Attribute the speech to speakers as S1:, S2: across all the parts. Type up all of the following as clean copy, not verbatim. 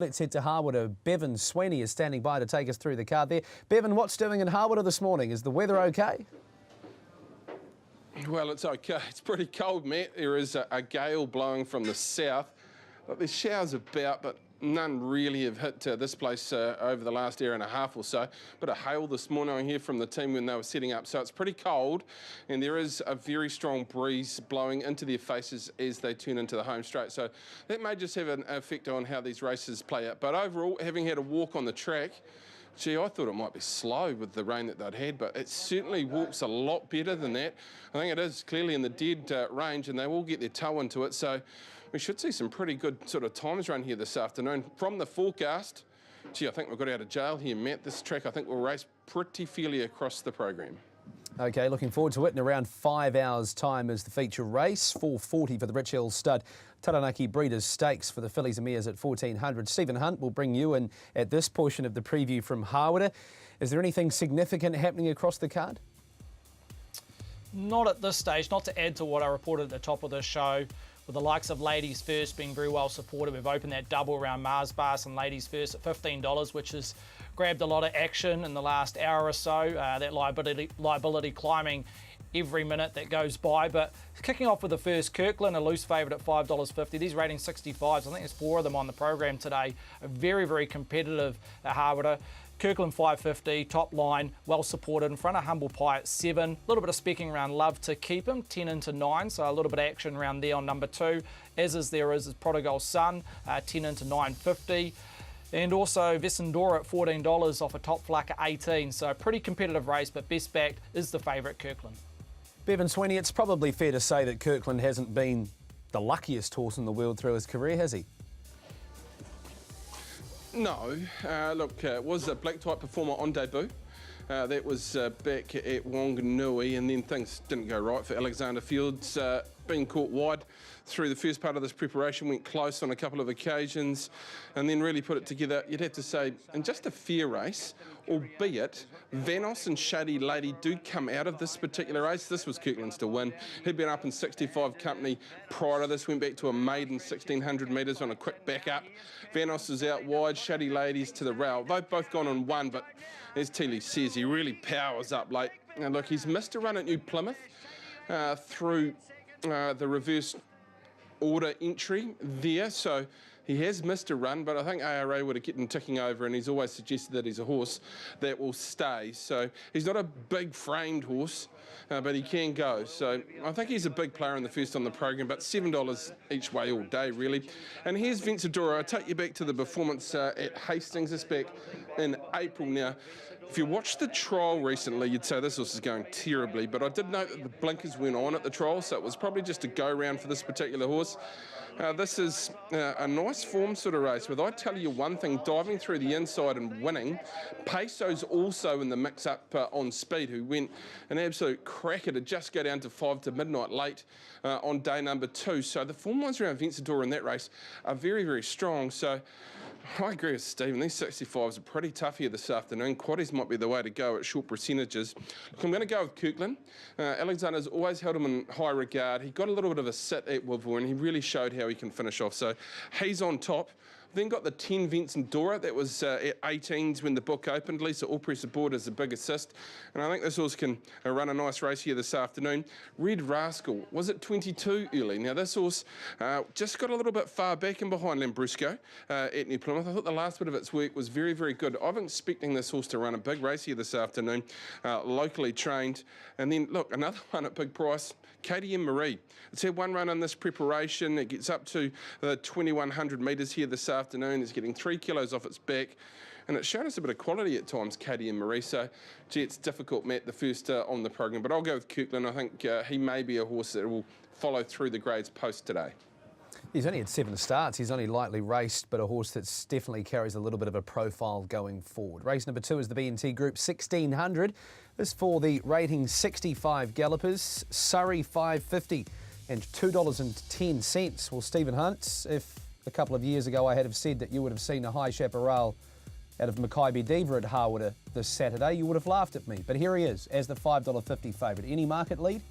S1: Let's head to Hawera. Bevan Sweeney is standing by to take us through the card there. Bevan, what's doing in Hawera this morning? Is the weather okay?
S2: Well, it's okay. It's pretty cold, Matt. There is a gale blowing from the south. There's showers about, but none really have hit this place over the last hour and a half or so. Bit of hail this morning I hear from the team when they were setting up. So it's pretty cold, and there is a very strong breeze blowing into their faces as they turn into the home straight. So that may just have an effect on how these races play out. But overall, having had a walk on the track, gee, I thought it might be slow with the rain that they'd had, but it certainly walks a lot better than that. I think it is clearly in the dead range, and they will get their toe into it. So we should see some pretty good sort of times run here this afternoon. From the forecast, gee, I think we've got out of jail here, Matt. This track, I think, will race pretty fairly across the program.
S1: Okay, looking forward to it. In around 5 hours' time is the feature race. 4:40 for the Rich Hill Stud. Taranaki Breeders' Stakes for the fillies and mares at 1400. Stephen Hunt will bring you in at this portion of the preview from Hawera. Is there anything significant happening across the card?
S3: Not at this stage, not to add to what I reported at the top of the show. With the likes of Ladies First being very well supported, we've opened that double around Mars Bars and Ladies First at $15, which has grabbed a lot of action in the last hour or so. That liability climbing every minute that goes by. But kicking off with the first, Kirkland, a loose favourite at $5.50. These rating 65s. I think there's 4 of them on the program today. A very, very competitive at Hawera. Kirkland $5.50, top line, well supported in front of Humble Pie at 7. A little bit of specking around Love to Keep him, 10 into 9, so a little bit of action around there on number 2. As is Prodigal Son, 10 into 9.50. And also Vesindora at $14 off a top fluck at 18. So a pretty competitive race, but best backed is the favourite, Kirkland.
S1: Bevan Sweeney, it's probably fair to say that Kirkland hasn't been the luckiest horse in the world through his career, has he?
S2: No, look, it was a black type performer on debut. That was back at Wanganui, and then things didn't go right for Alexander Fields. Being caught wide through the first part of this preparation, went close on a couple of occasions, and then really put it together, you'd have to say, in just a fair race, albeit Vanos and Shady Lady do come out of this particular race. This was Kirkland's to win. He'd been up in 65 company prior to this, went back to a maiden 1600 metres on a quick back up. Vanos is out wide, Shady Lady's to the rail. They've both gone on one, but as Teely says, he really powers up late. Now look, he's missed a run at New Plymouth through the reverse order entry there, so he has missed a run, but I think ARA would have kept him ticking over, and he's always suggested that he's a horse that will stay. So he's not a big framed horse, but he can go. So I think he's a big player in the first on the program, but $7 each way all day, really. And here's Vencedora. I'll take you back to the performance at Hastings, this back in April. Now, if you watched the trial recently, you'd say this horse is going terribly, but I did note that the blinkers went on at the trial, so it was probably just a go-round for this particular horse. This is a nice form sort of race, but I tell you one thing, diving through the inside and winning. Peso's also in the mix-up on speed, who went an absolute cracker to just go down to 5 to midnight late on day number 2. So the form lines around Vencedora in that race are very, very strong. So I agree with Stephen. These 65s are pretty tough here this afternoon. Quaddies might be the way to go at short percentages. Look, I'm going to go with Kirkland. Alexander's always held him in high regard. He got a little bit of a sit at Woodville, and he really showed how he can finish off. So he's on top. Then got the 10 Vencedora. That was at 18s when the book opened. Lisa Allpress aboard as a big assist. And I think this horse can run a nice race here this afternoon. Red Rascal was at 22 early. Now this horse just got a little bit far back and behind Lambrusco at New Plymouth. I thought the last bit of its work was very, very good. I'm expecting this horse to run a big race here this afternoon, locally trained. And then, look, another one at big price, KTM Marie. It's had one run in this preparation. It gets up to the 2100 metres here this afternoon. It's getting 3 kilos off its back, and it's shown us a bit of quality at times, KTM Marie. So, gee, it's difficult, Matt, the first on the program, but I'll go with Kirkland. I think he may be a horse that will follow through the grades post today.
S1: He's only had 7 starts. He's only lightly raced, but a horse that definitely carries a little bit of a profile going forward. Race number 2 is the B&T Group 1600. This for the rating 65 gallopers. Surrey $5.50 and $2.10. Well, Stephen Hunt, if a couple of years ago I had have said that you would have seen a high chaparral out of Mackay Diva at Hawera this Saturday, you would have laughed at me. But here he is as the $5.50 favourite. Any market lead?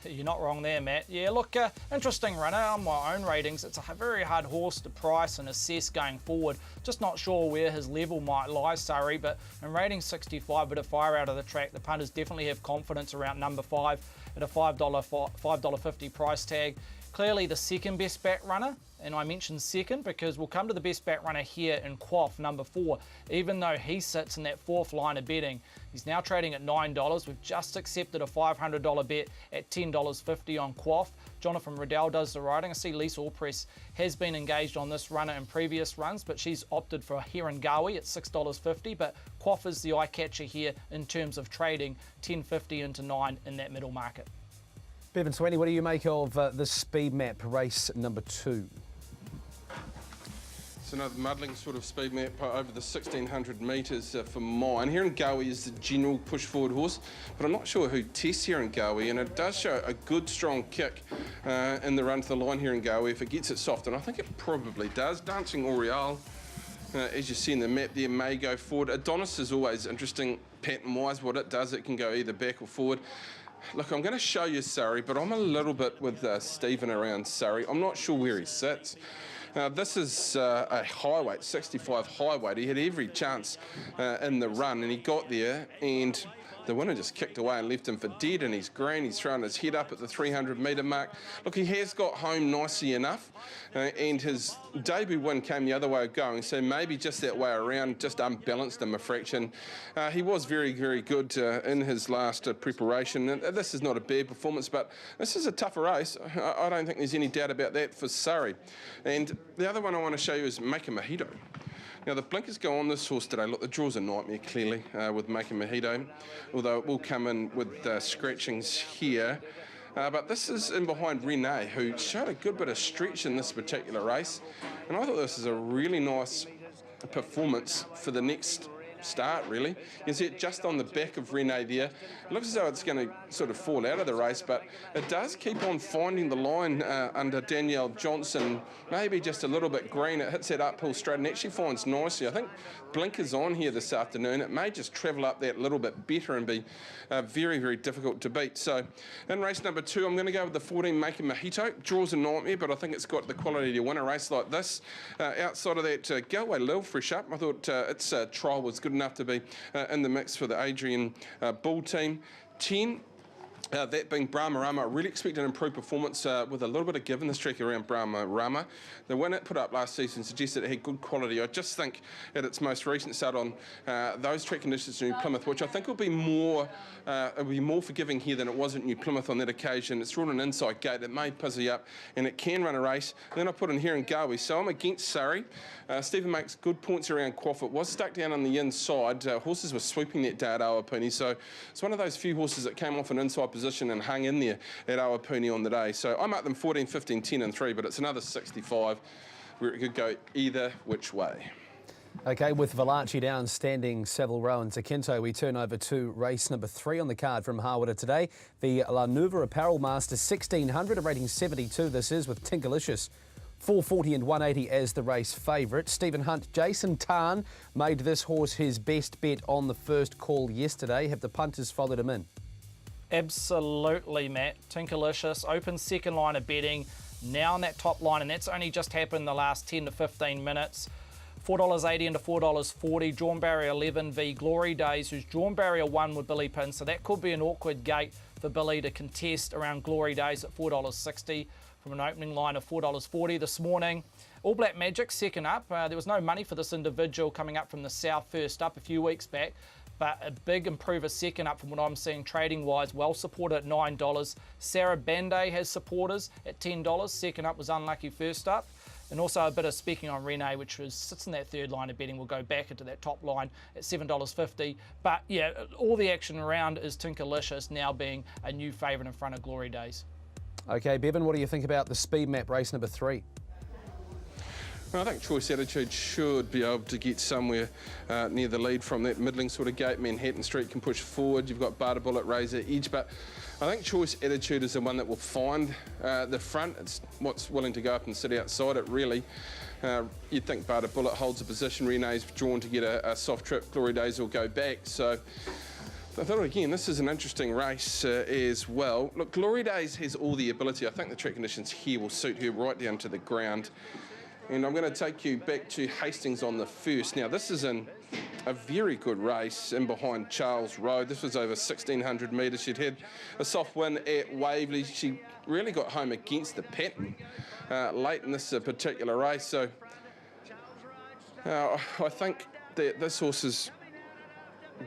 S3: You're not wrong there, Matt. Yeah, look, interesting runner on my own ratings. It's a very hard horse to price and assess going forward. Just not sure where his level might lie, Surrey, but in rating 65, bit of fire out of the track. The punters definitely have confidence around number 5 at a $5.50 price tag. Clearly the second best back runner, and I mentioned second because we'll come to the best back runner here in Quaff, number 4, even though he sits in that fourth line of betting. He's now trading at $9. We've just accepted a $500 bet at $10.50 on Quaff. Jonathan Riddell does the riding. I see Lisa Allpress has been engaged on this runner in previous runs, but she's opted for Herengawi at $6.50. But Quaff is the eye catcher here in terms of trading, $10.50 into 9 in that middle market.
S1: Bevan Sweeney, what do you make of the speed map race number 2?
S2: It's another muddling sort of speed map over the 1,600 metres for mine. Herengawi is the general push forward horse, but I'm not sure who tests Herengawi, and it does show a good strong kick in the run to the line Herengawi if it gets it soft, and I think it probably does. Dancing Oriole, as you see in the map there, may go forward. Adonis is always interesting pattern-wise. What it does, it can go either back or forward. Look, I'm going to show you Surrey, but I'm a little bit with Stephen around Surrey. I'm not sure where he sits. Now, this is a high weight, 65 high weight. He had every chance in the run, and he got there, and the winner just kicked away and left him for dead, and he's green. He's thrown his head up at the 300-metre mark. Look, he has got home nicely enough, and his debut win came the other way of going, so maybe just that way around, just unbalanced him a fraction. He was very, very good in his last preparation. And this is not a bad performance, but this is a tougher race. I don't think there's any doubt about that for Surrey. And the other one I want to show you is Make a Mojito. Now, the blinkers go on this horse today. Look, the draw's a nightmare, clearly, with Make a Mojito, although it will come in with scratchings here. But this is in behind Renee, who showed a good bit of stretch in this particular race. And I thought this is a really nice performance for the next start, really. You can see it just on the back of Renee there. It looks as though it's going to sort of fall out of the race, but it does keep on finding the line under Danielle Johnson, maybe just a little bit green. It hits that uphill straight and actually finds nicely. I think blinkers on here this afternoon. It may just travel up that little bit better and be very, very difficult to beat. So in race number 2, I'm going to go with the 14 Make a Mojito. Draw's a nightmare, but I think it's got the quality to win a race like this. Outside of that, Galway Lil fresh up. I thought its trial was good enough to be in the mix for the Adrian Bull team. 10, that being Brahma Rama. I really expect an improved performance with a little bit of give in this track around Brahma Rama. The win it put up last season suggested it had good quality. I just think at its most recent start on those track conditions in New Plymouth, which I think will be more forgiving here than it was at New Plymouth on that occasion. It's run an inside gate. It may puzzy up and it can run a race. And then I put in Herengawi. So I'm against Surrey. Stephen makes good points around Quaff. It was stuck down on the inside. Horses were sweeping that day at Awapuni. So it's one of those few horses that came off an inside position and hung in there at Awapuni on the day. So I marked them 14, 15, 10 and 3, but it's another 65 where it could go either which way.
S1: Okay, with Valachi down standing Savile Row and Takinto, we turn over to race number 3 on the card from Hawera today. The La Nuva Apparel Master 1600, a rating 72 this is, with Tinkalicious 440 and 180 as the race favourite. Stephen Hunt, Jason Tarn made this horse his best bet on the first call yesterday. Have the punters followed him in?
S3: Absolutely, Matt. Tinkalicious, open second line of betting, now on that top line, and that's only just happened in the last 10 to 15 minutes. $4.80 into $4.40. Drawn barrier 11 v Glory Days, who's drawn barrier 1 with Billy Pin, so that could be an awkward gate for Billy to contest around Glory Days at $4.60 from an opening line of $4.40 this morning. All Black Magic second up. There was no money for this individual coming up from the south first up a few weeks back, but a big improver second up from what I'm seeing trading wise, well supported at $9. Sarah Banday has supporters at $10. Second up was unlucky first up. And also a bit of speaking on Renee, which sits in that third line of betting, will go back into that top line at $7.50. But yeah, all the action around is Tinkalicious now being a new favourite in front of Glory Days.
S1: Okay, Bevan, what do you think about the speed map race number 3?
S2: Well, I think Choice Attitude should be able to get somewhere near the lead from that middling sort of gate. Manhattan Street can push forward. You've got Barter Bullet, Razor Edge, but I think Choice Attitude is the one that will find the front. It's what's willing to go up and sit outside it, really. You'd think Barter Bullet holds a position. Renee's drawn to get a soft trip. Glory Days will go back. So I thought, again, this is an interesting race as well. Look, Glory Days has all the ability. I think the track conditions here will suit her right down to the ground. And I'm going to take you back to Hastings on the first. Now, this is in a very good race in behind Charles Road. This was over 1,600 metres. She'd had a soft win at Waverley. She really got home against the pattern late in this particular race. So I think that this horse is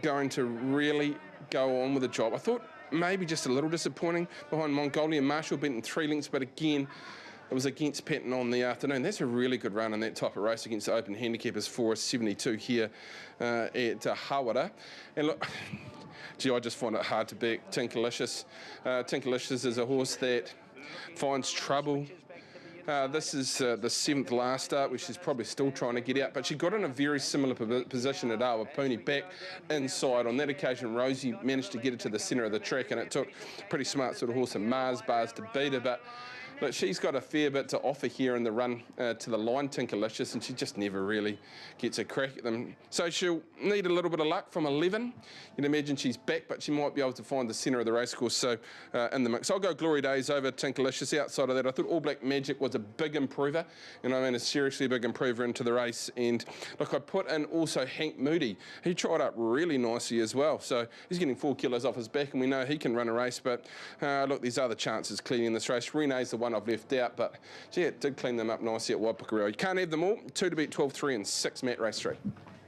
S2: going to really go on with the job. I thought maybe just a little disappointing behind Mongolian Marshall, beaten 3 lengths, but again, it was against Patton on the afternoon. That's a really good run in that type of race against the open handicappers for 72 here at Hawera. And look, gee, I just find it hard to back Tinkalicious. Tinkalicious is a horse that finds trouble. This is the 7th last start, which she's probably still trying to get out, but she got in a very similar position at Awapuni, back inside. On that occasion, Rosie managed to get it to the centre of the track, and it took a pretty smart sort of horse in Mars Bars to beat her, but look, she's got a fair bit to offer here in the run to the line, Tinkalicious, and she just never really gets a crack at them. So she'll need a little bit of luck from 11. You'd imagine she's back, but she might be able to find the centre of the racecourse, so in the mix. I'll go Glory Days over Tinkalicious. Outside of that, I thought All Black Magic was a big improver, and I mean a seriously big improver into the race. And look, I put in also Hank Moody. He tried up really nicely as well, so he's getting 4 kilos off his back, and we know he can run a race, but look, there's other chances clearly in this race. Renee's the one I've left out, but gee, it did clean them up nicely at Waipukurau. You can't have them all. 2 to beat 12, 3 and 6, Matt, race 3.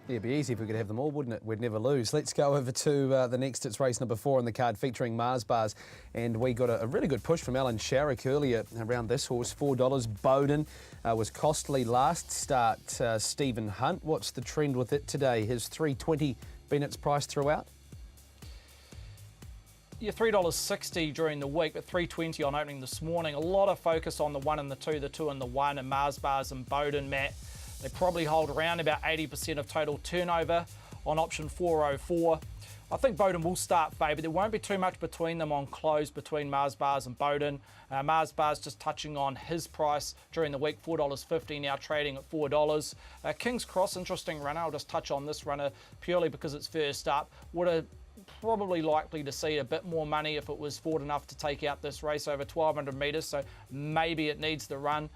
S1: Yeah, it'd be easy if we could have them all, wouldn't it? We'd never lose. Let's go over to the next. It's race number 4 on the card, featuring Mars Bars. And we got a really good push from Alan Sharrock earlier around this horse, $4. Bowden was costly last start. Stephen Hunt, what's the trend with it today? Has $3.20 been its price throughout?
S3: Yeah, $3.60 during the week, but $3.20 on opening this morning. A lot of focus on the 1 and the 2, the 2 and the 1, and Mars Bars and Bowden, Matt. They probably hold around about 80% of total turnover on option 404. I think Bowden will start favourite. There won't be too much between them on close between Mars Bars and Bowden. Mars Bars just touching on his price during the week, $4.50, now trading at $4. King's Cross, interesting runner. I'll just touch on this runner purely because it's first up. Would have probably likely to see a bit more money if it was forward enough to take out this race over 1,200 metres, so maybe it needs the run.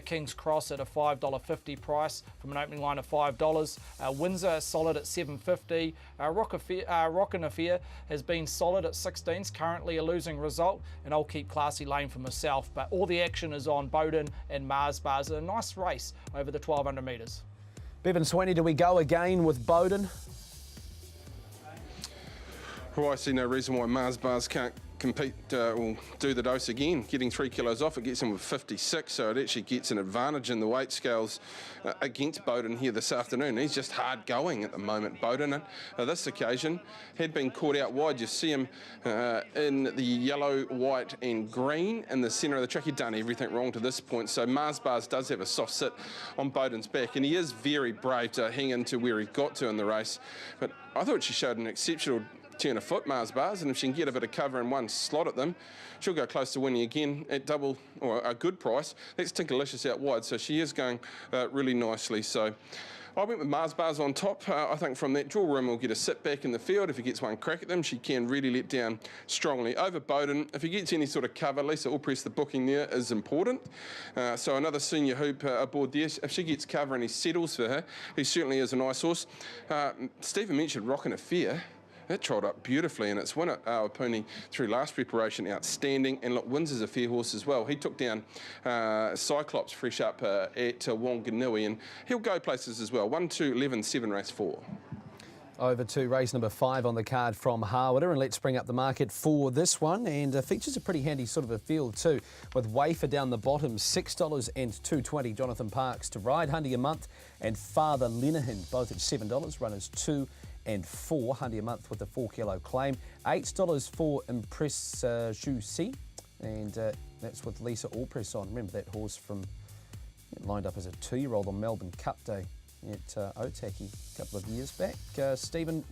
S3: King's Cross at a $5.50 price from an opening line of $5. Windsor solid at $7.50. Rockin' Affair has been solid at 16s, currently a losing result, and I'll keep Classy Lane for myself. But all the action is on Bowden and Mars Bars. A nice race over the 1,200 metres.
S1: Bevan Sweeney, do we go again with Bowden?
S2: Well, I see no reason why Mars Bars can't compete or do the dose again. Getting 3 kilos off, it gets him with 56, so it actually gets an advantage in the weight scales against Bowden here this afternoon. He's just hard going at the moment, Bowden. And this occasion had been caught out wide. You see him in the yellow, white and green in the centre of the track. He'd done everything wrong to this point, so Mars Bars does have a soft sit on Bowden's back, and he is very brave to hang into where he got to in the race. But I thought she showed an exceptional turn of foot, Mars Bars, and if she can get a bit of cover in one slot at them, she'll go close to winning again at double or a good price. That's Tinkalicious out wide, so she is going really nicely. So I went with Mars Bars on top. I think from that draw room, we'll get a sit back in the field. If he gets one crack at them, she can really let down strongly. Over Bowden, if he gets any sort of cover, Lisa Allpress, the booking there is important. So another senior hoop aboard there. If she gets cover and he settles for her, he certainly is a nice horse. Stephen mentioned Rockin' Affair. That trod up beautifully, and it's won at Awapuni through last preparation, outstanding. And look, Windsor's a fair horse as well. He took down Cyclops fresh up at Wanganui, and he'll go places as well. 1, 2, 11, 7, race 4.
S1: Over to race number 5 on the card from Hawera, and let's bring up the market for this one. And features a pretty handy sort of a field too, with Wafer down the bottom, $6 and $2.20. Jonathan Parks to ride, Hundy a month, and Father Lenehan, both at $7. Runners 2 and 4, Hundy a month with a 4 kilo claim. $8 for Impress Juicy, and that's with Lisa Allpress on. Remember that horse from lined up as a 2-year-old on Melbourne Cup Day at Otaki a couple of years back. Stephen,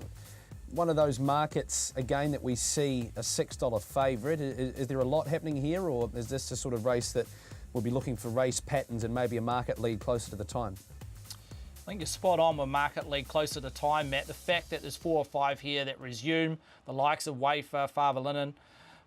S1: one of those markets again that we see a $6 favourite. Is there a lot happening here, or is this the sort of race that we'll be looking for race patterns and maybe a market lead closer to the time?
S3: I think you're spot on with market lead closer to time, Matt. The fact that there's 4 or 5 here that resume, the likes of Wafer, Father Linen,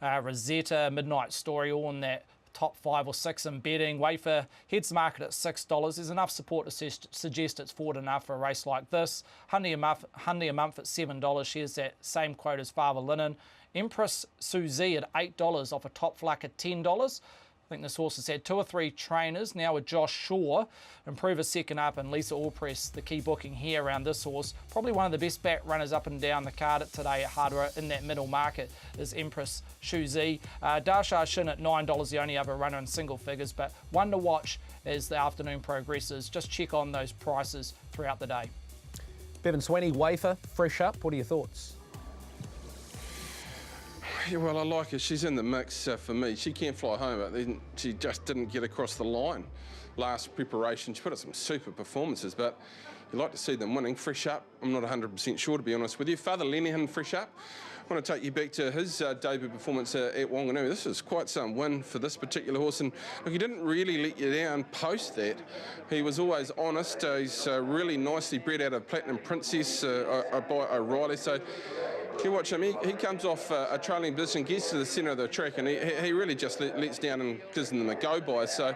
S3: Rosetta, Midnight Story, all in that top 5 or 6 in betting. Wafer heads the market at $6. There's enough support to suggest it's forward enough for a race like this. Hundy a month at $7. Shares that same quote as Father Linen. Empress Suzy at $8 off a top fluck at $10. I think this horse has had 2 or 3 trainers. Now with Josh Shaw, Improver second up, and Lisa Allpress, the key booking here around this horse. Probably one of the best back runners up and down the card today at Hawera in that middle market is Empress Suzy. Dasha Shin at $9, the only other runner in single figures, but one to watch as the afternoon progresses. Just check on those prices throughout the day.
S1: Bevan Sweeney, Wafer, fresh up. What are your thoughts?
S2: Yeah, well, I like her. She's in the mix for me. She can fly home, but then she just didn't get across the line last preparation. She put up some super performances, but you like to see them winning. Fresh up, I'm not 100% sure, to be honest with you. Father Lenihan, fresh up. I want to take you back to his debut performance at Wanganui. This is quite some win for this particular horse, and look, he didn't really let you down post that. He was always honest. He's really nicely bred out of Platinum Princess by O'Reilly, so you watch him, he comes off a trailing position, gets to the centre of the track, and he really just lets down and gives them a go-by. So,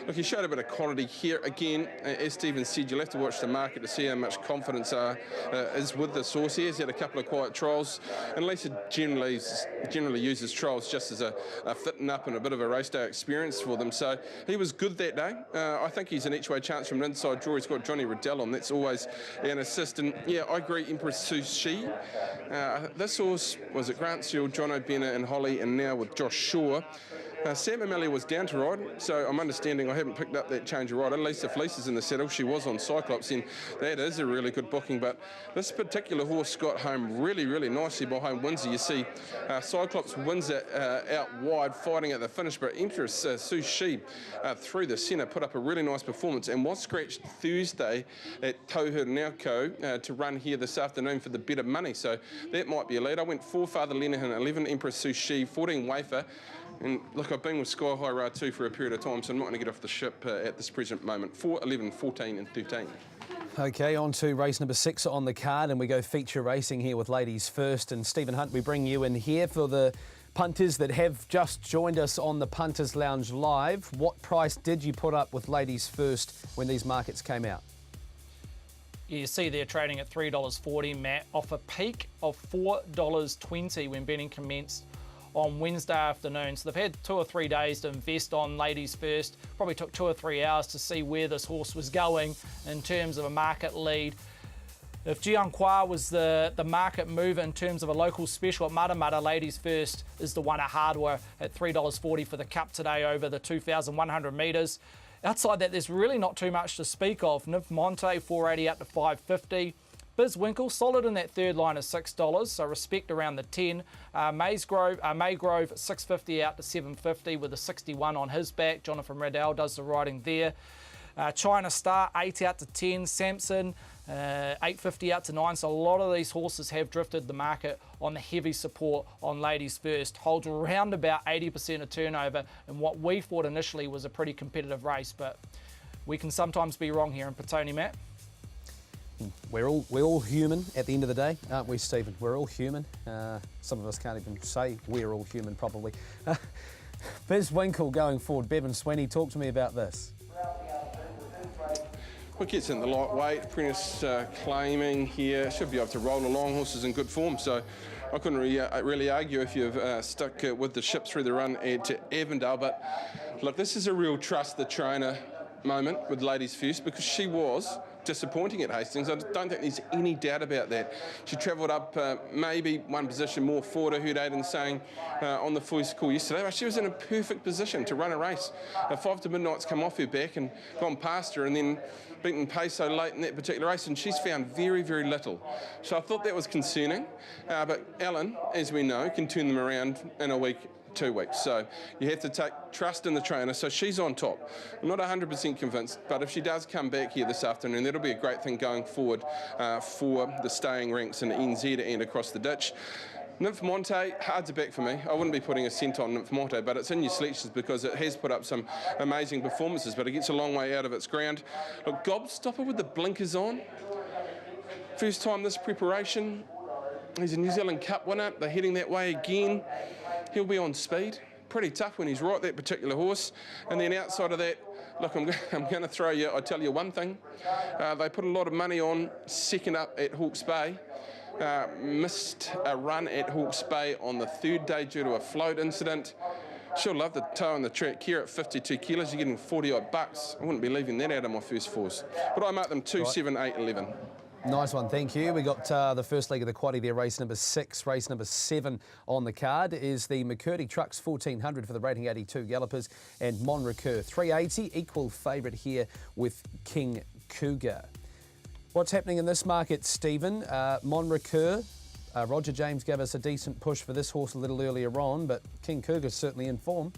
S2: look, he showed a bit of quality here. Again, as Stephen said, you'll have to watch the market to see how much confidence is with this horse. He has had a couple of quiet trials, and Lisa generally uses trials just as a fitting up and a bit of a race day experience for them. So, he was good that day. I think he's an each-way chance from an inside draw. He's got Johnny Riddell on. That's always an assist. And, yeah, I agree, Empress Sushi. This horse was at Grant Seal, John O'Bennett and Holly, and now with Josh Shaw. Sam O'Malley was down to ride, so I'm understanding I haven't picked up that change of ride. At least if Lisa's in the saddle, she was on Cyclops, and that is a really good booking. But this particular horse got home really, really nicely behind Windsor. You see Cyclops, Windsor out wide, fighting at the finish, but Empress Sushi through the centre put up a really nice performance and was scratched Thursday at Tauhurunauko to run here this afternoon for the better money. So that might be a lead. I went 4 Father Lenihan, 11 Empress Sushi, 14 Wafer. And look, I've been with Sky High Ra 2 for a period of time, so I'm not going to get off the ship at this present moment. 4, 11, 14 and 13.
S1: OK, on to race number 6 on the card, and we go feature racing here with ladies first. And Stephen Hunt, we bring you in here for the punters that have just joined us on the Punters Lounge Live. What price did you put up with ladies first when these markets came out?
S3: You see they're trading at $3.40, Matt, off a peak of $4.20 when betting commenced on Wednesday afternoon. So they've had 2 or 3 days to invest on ladies first. Probably took 2 or 3 hours to see where this horse was going in terms of a market lead. If Jianhua was the market mover in terms of a local special at Matamata, ladies first is the one at Hawera at $3.40 for the Cup today over the 2,100 metres. Outside that, there's really not too much to speak of. Niv Monte, $4.80 up to $5.50. Bizwinkle, solid in that third line of $6, so respect around the 10. Maygrove, $6.50 out to $7.50 with a 61 on his back. Jonathan Riddell does the riding there. China Star, 8 out to 10. Samson, $8.50 out to 9. So a lot of these horses have drifted the market on the heavy support on ladies first. Holds around about 80% of turnover in what we thought initially was a pretty competitive race, but we can sometimes be wrong here in Petone, Matt.
S1: We're all human at the end of the day, aren't we, Stephen? We're all human. Some of us can't even say we're all human properly. Bizwinkle going forward. Bevan Sweeney, talk to me about this.
S2: Well, gets in the lightweight. Apprentice claiming here. Should be able to roll along. Horses in good form, so I couldn't really argue if you've stuck with the ship through the run to Avondale. But look, this is a real trust the trainer moment with ladies first, because she was disappointing at Hastings. I don't think there's any doubt about that. She travelled up maybe one position more forward. I heard Aidan saying on the voice call yesterday, but she was in a perfect position to run a race. 5 to Midnight's come off her back and gone past her, and then beaten pace so late in that particular race, and she's found very, very little. So I thought that was concerning. But Alan, as we know, can turn them around in a week, 2 weeks. So you have to take trust in the trainer. So she's on top. I'm not 100% convinced, but if she does come back here this afternoon, that'll be a great thing going forward for the staying ranks in NZ and across the ditch. Nymph Monte, hard to back for me. I wouldn't be putting a cent on Nymph Monte, but it's in your selections because it has put up some amazing performances, but it gets a long way out of its ground. Look, Gobstopper with the blinkers on. First time this preparation. He's a New Zealand Cup winner. They're heading that way again. He'll be on speed. Pretty tough when he's right, that particular horse. And then outside of that, look, I'm going to throw you, I tell you one thing. They put a lot of money on second up at Hawke's Bay. Missed a run at Hawke's Bay on the third day due to a float incident. She'll love the toe on the track here at 52 kilos. You're getting 40 odd bucks. I wouldn't be leaving that out of my first fours. But I mark them 2, 7, 8, 11.
S1: Nice one, thank you. We got the first leg of the quaddie there, race number 6. Race number 7 on the card is the McCurdy Trucks 1400 for the rating 82 Gallopers, and Monrecur 380, equal favourite here with King Cougar. What's happening in this market, Stephen? Monrecur, Roger James gave us a decent push for this horse a little earlier on, but King Cougar's certainly in form.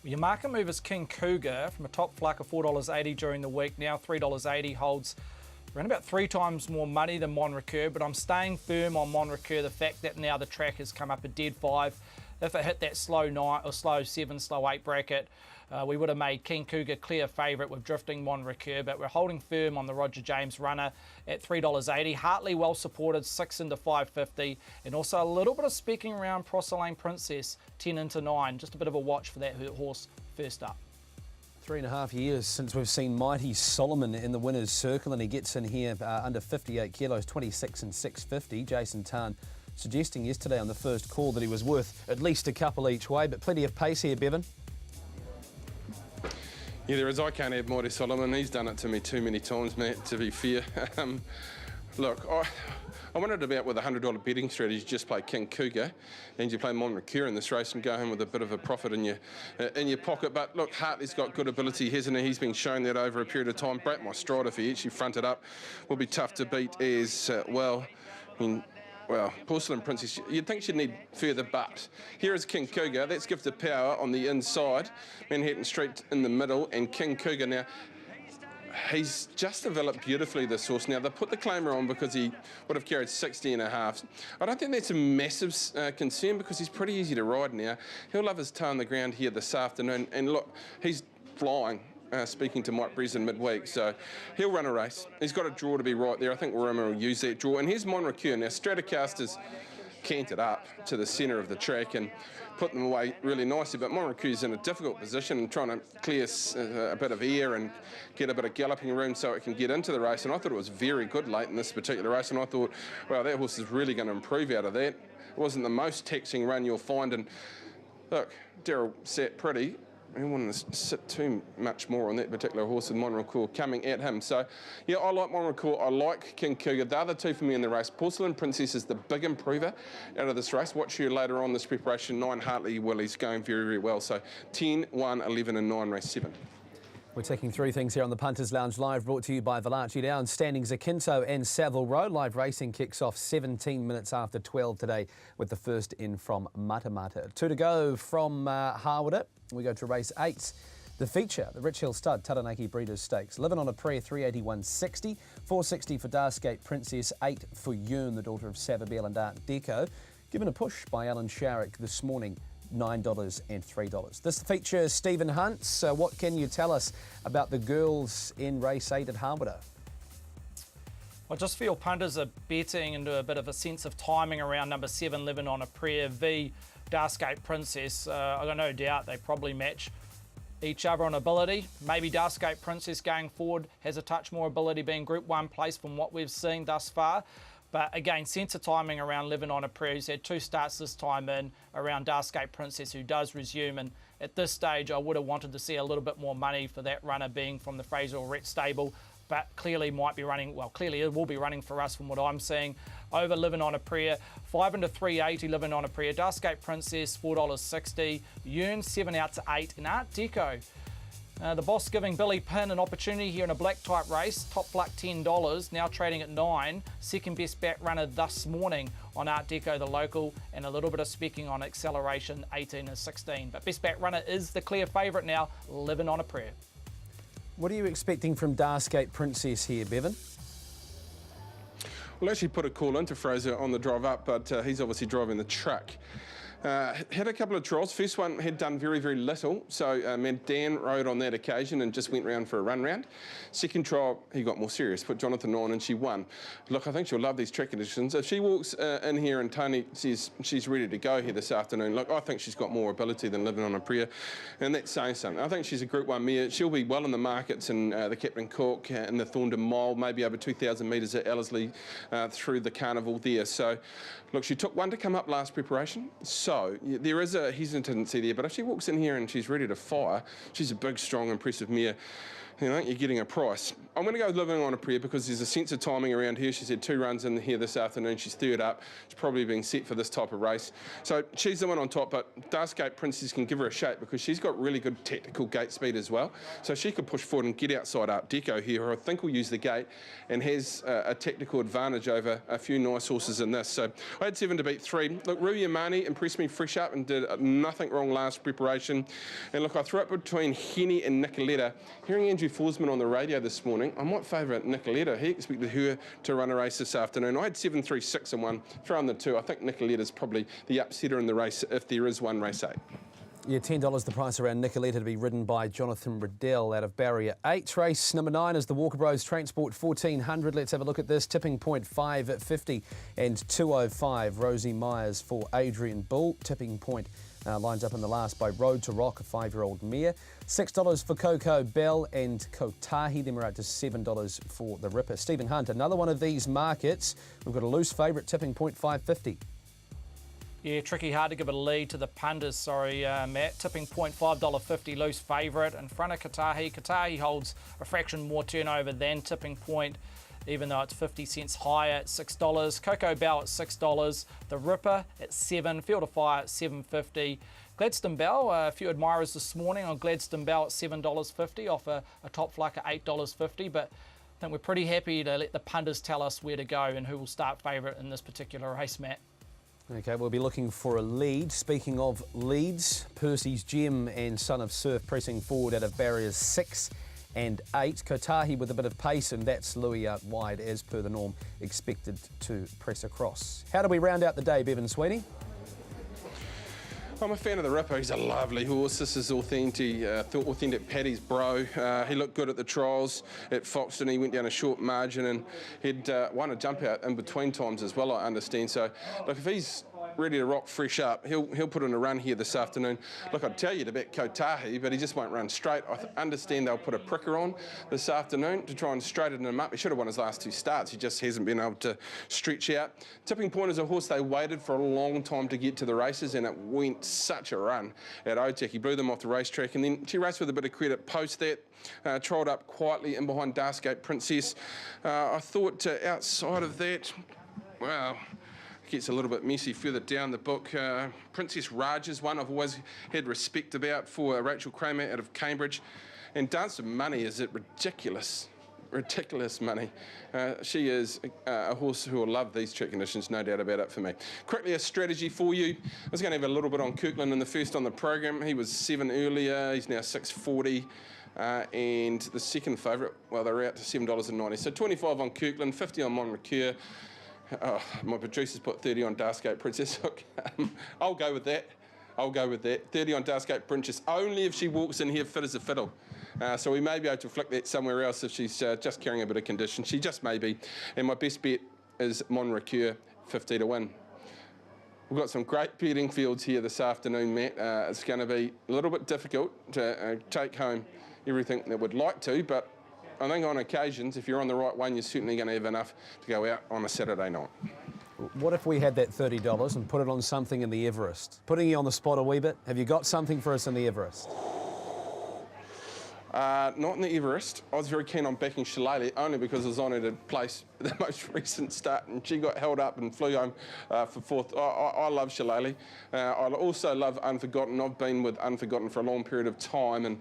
S3: Your market move is King Cougar from a top fluck of $4.80 during the week. Now $3.80 holds around about 3 times more money than Monrecur, but I'm staying firm on Monrecur. The fact that now the track has come up a dead 5. If it hit that slow 9 or slow 7, slow 8 bracket, we would have made King Cougar clear favourite with drifting Monrecur, but we're holding firm on the Roger James runner at $3.80. Hartley well supported, 6 into 5.50, and also a little bit of speaking around Porcelain Princess, 10 into 9. Just a bit of a watch for that horse first up.
S1: 3.5 years since we've seen Mighty Solomon in the winner's circle, and he gets in here under 58 kilos, 26 and 6.50. Jason Tan suggesting yesterday on the first call that he was worth at least a couple each way, but plenty of pace here, Bevan.
S2: Yeah, there is. I can't have Mighty Solomon. He's done it to me too many times, Matt, to be fair. Look, I wondered about with a $100 betting strategy, just play King Cougar and you play Monrecur in this race and go home with a bit of a profit in your pocket. But look, Hartley's got good ability, hasn't he? He's been shown that over a period of time. Brat My Stride, if he actually fronted up, will be tough to beat as well. I mean, well, Porcelain Princess, you'd think she'd need further, but here is King Cougar. That's Gifted Power on the inside, Manhattan Street in the middle, and King Cougar now. He's just developed beautifully, this horse. Now, they put the claimer on because he would have carried 60 and a half. I don't think that's a massive concern because he's pretty easy to ride now. He'll love his toe on the ground here this afternoon. And look, he's flying, speaking to Mike Breslin midweek. So he'll run a race. He's got a draw to be right there. I think Warama will use that draw. And here's Monrecur. Now, Stratocaster's canted up to the centre of the track and put them away really nicely, but Monrecur's in a difficult position and trying to clear a bit of air and get a bit of galloping room so it can get into the race, and I thought it was very good late in this particular race, and I thought, well, that horse is really going to improve out of that. It wasn't the most taxing run you'll find, and look, Daryl sat pretty. He wouldn't sit too much more on that particular horse with Monrecur coming at him. So, yeah, I like Monrecur. I like King Cougar. The other two for me in the race, Porcelain Princess is the big improver out of this race. Watch her later on this preparation. 9 Hartley Willie's going very, very well. So 10, 1, 11 and 9, race 7.
S1: We're taking through things here on the Punters Lounge Live, brought to you by Valachi Downs, standings Akinto and Savile Row. Live racing kicks off 17 minutes after 12 today with the first in from Matamata. 2 to go from Hawera. We go to race 8. The feature, the Rich Hill Stud Taranaki Breeders' Stakes. Living on a Prayer, 381.60. 460 for Darsgate Princess, 8 for Yearn, the daughter of Savabel and Art Deco. Given a push by Alan Sharrock this morning. $9 and $3. This features Stephen Hunt. So what can you tell us about the girls in race 8 at Hawera?
S3: I just feel punters are betting into a bit of a sense of timing around number 7, Living on a Prayer v Darsgate Princess. I got no doubt they probably match each other on ability. Maybe Darsgate Princess going forward has a touch more ability being Group 1 place from what we've seen thus far. But again, sense of timing around Living on a Prayer. He's had 2 starts this time in around Darsgate Princess, who does resume. And at this stage, I would have wanted to see a little bit more money for that runner being from the Fraser Rett stable. But clearly might be running, well, clearly it will be running for us from what I'm seeing. Over Living on a Prayer, 5 into 380, Living on a Prayer. Darsgate Princess, $4.60. Yearn, 7 out to 8. And Art Deco. The boss giving Billy Pinn an opportunity here in a black type race. Top luck $10, now trading at 9. Second best back runner this morning on Art Deco, the local, and a little bit of speaking on Acceleration, 18 and 16. But best back runner is the clear favourite now, Living on a Prayer.
S1: What are you expecting from Darsgate Princess here, Bevan?
S2: We'll actually put a call into Fraser on the drive up, but he's obviously driving the truck. Had a couple of trials. First one had done very, very little, so Dan rode on that occasion and just went round for a run round. Second trial, he got more serious, put Jonathan on and she won. Look, I think she'll love these track conditions. If she walks in here and Tony says she's ready to go here this afternoon, look, I think she's got more ability than living on a prayer, and that's saying something. I think she's a Group 1 mare. She'll be well in the markets in the Captain Cook, in the Thorndon Mile, maybe over 2,000 metres at Ellerslie through the carnival there. So, look, she took one to come up last preparation, so there is a hesitancy there, but if she walks in here and she's ready to fire, she's a big, strong, impressive mare. You know, you're getting a price. I'm going to go living on a prayer because there's a sense of timing around here. She's had 2 runs in here this afternoon. She's third up. She's probably being set for this type of race. So she's the one on top, but Darscape Princess can give her a shape because she's got really good tactical gate speed as well. So she could push forward and get outside Art Deco here, who I think will use the gate and has a tactical advantage over a few nice horses in this. So I had 7 to beat 3. Look, Rui Amani impressed me fresh up and did nothing wrong last preparation. And look, I threw it between Henny and Nicoletta. Hearing Andrew Forsman on the radio this morning, I might favour Nicoletta. He expected her to run a race this afternoon. I had 7, 3, 6 and 1. Throw in the 2. I think Nicoletta's probably the upsetter in the race if there is one, race 8.
S1: Yeah, $10 the price around Nicoletta to be ridden by Jonathan Riddell out of Barrier 8. Race number 9 is the Walker Bros Transport 1400. Let's have a look at this. Tipping point 550 and 205. Rosie Myers for Adrian Bull. Tipping point lines up in the last by Road to Rock, a 5-year-old mare. $6 for Coco Bell and Kotahi. Then we're out to $7 for the Ripper. Stephen Hunt, another one of these markets. We've got a loose favourite, tipping point 550.
S3: Yeah, tricky, hard to give a lead to the punters, Matt. Tipping point $5.50, loose favourite. In front of Kotahi. Kotahi holds a fraction more turnover than tipping point, even though it's 50 cents higher at $6. Coco Bell at $6. The Ripper at $7. Field of Fire at $7.50. Gladstone Bell, a few admirers this morning on Gladstone Bell at $7.50 off a top fluck at $8.50. But I think we're pretty happy to let the punters tell us where to go and who will start favourite in this particular race, Matt.
S1: Okay, we'll be looking for a lead. Speaking of leads, Percy's Gem and Son of Surf pressing forward out of barriers 6 and 8. Kotahi with a bit of pace, and that's Louis out wide as per the norm, expected to press across. How do we round out the day, Bevan Sweeney?
S2: I'm a fan of the Ripper. He's a lovely horse. This is authentic Paddy's bro. He looked good at the trials at Foxton. He went down a short margin and he'd won a jump out in between times as well, I understand. So, look, if he's ready to rock fresh up, he'll put in a run here this afternoon. Look, I'd tell you to bet Kotahi, but he just won't run straight. I understand they'll put a pricker on this afternoon to try and straighten him up. He should have won his last 2 starts. He just hasn't been able to stretch out. Tipping Point is a horse they waited for a long time to get to the races, and it went such a run at Otek. He blew them off the racetrack, and then she raced with a bit of credit post that. Trialled up quietly in behind Darscape Princess. I thought outside of that, well, gets a little bit messy further down the book. Princess Raj is one I've always had respect about for Rachel Kramer out of Cambridge. And Dance of Money is at ridiculous money. She is a horse who will love these track conditions, no doubt about it for me. Quickly, a strategy for you. I was going to have a little bit on Kirkland in the first on the program. He was 7 earlier. He's now 6.40. And the second favourite, well, they're out to $7.90. So 25 on Kirkland, 50 on Monrecure. Oh, my producers put 30 on Darscape Princess. I'll go with that. 30 on Darscape Princess, only if she walks in here fit as a fiddle. So we may be able to flick that somewhere else if she's just carrying a bit of condition. She just may be. And my best bet is Monrecure, 50 to win. We've got some great betting fields here this afternoon, Matt. It's going to be a little bit difficult to take home everything that we'd like to, but I think on occasions, if you're on the right one, you're certainly going to have enough to go out on a Saturday night.
S1: What if we had that $30 and put it on something in the Everest? Putting you on the spot a wee bit, have you got something for us in the Everest?
S2: Not in the Everest. I was very keen on backing Shillelagh, only because I was on her to place the most recent start, and she got held up and flew home for 4th. I love Shillelagh. I also love Unforgotten. I've been with Unforgotten for a long period of time, and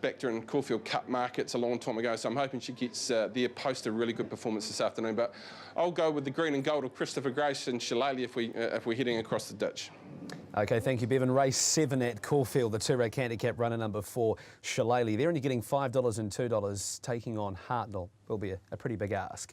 S2: backed her in Caulfield Cup markets a long time ago, so I'm hoping she gets there post a really good performance this afternoon. But I'll go with the green and gold of Christopher Grace and Shillelagh if we're heading across the ditch.
S1: Okay, thank you, Bevan. Race 7 at Caulfield, the 2-rack handicap runner number 4, Shillelagh. There, and you're getting $5 and $2 taking on Hartnell. Will be a pretty big ask.